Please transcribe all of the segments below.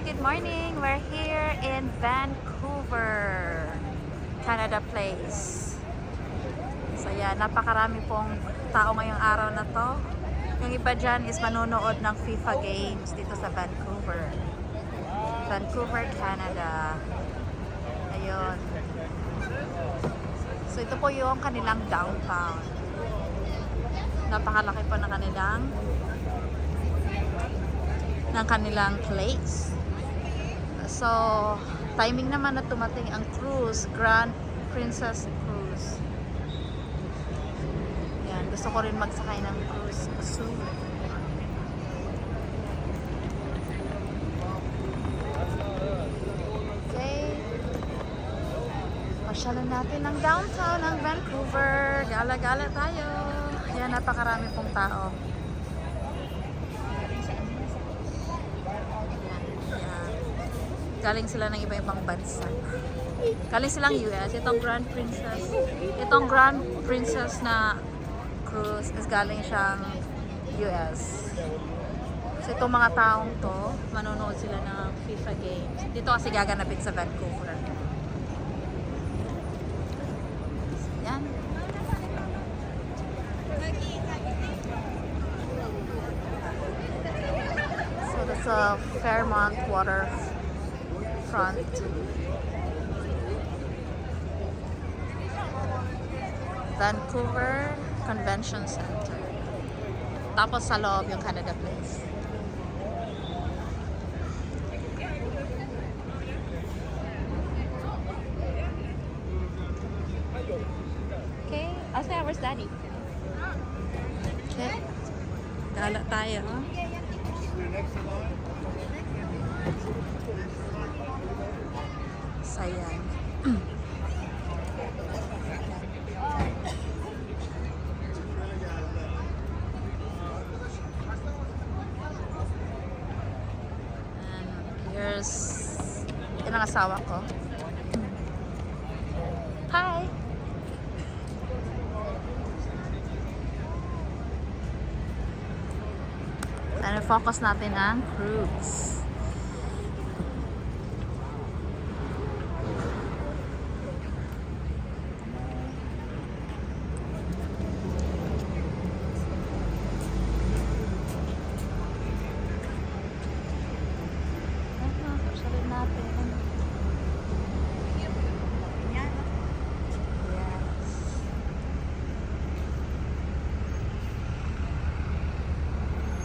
good morning. We're here in Vancouver, Canada Place. So yan, napakarami pong tao ngayong araw na to. Yung iba dyan is manonood ng FIFA games dito sa Vancouver. Vancouver, Canada. Ayun. So ito po yung kanilang downtown. Napakalaki po ng kanilang place. So, timing naman na tumating ang cruise, Grand Princess Cruise. Yan, gusto ko rin magsakay ng cruise soon. Okay. Pasyalan natin ang downtown ng Vancouver. Gala-gala tayo. Yan, napakarami pong tao. Galing sila ng iba-ibang bansa. Galing silang US. Itong Grand Princess na cruise is galing siyang US. So itong mga taong to, manonood sila ng FIFA games. Dito kasi gaganapin sa Vancouver. Yan. So that's a Fairmont Waterfront. Vancouver Convention Center. Tapos sa loob yung Canada Place. Okay, Asya, where's Daddy? Okay. Gala tayo. Sayang. And here's yung asawa ko. Hi! And focus natin ang cruise.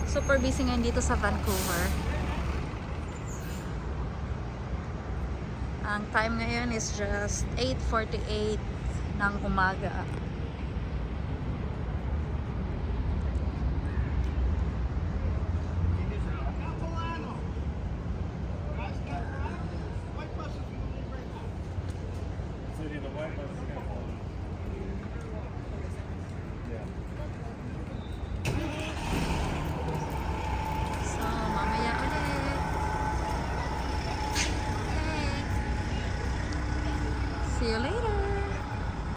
Super busy ngayon dito sa Vancouver. Ang time ngayon is just 8:48 ng umaga.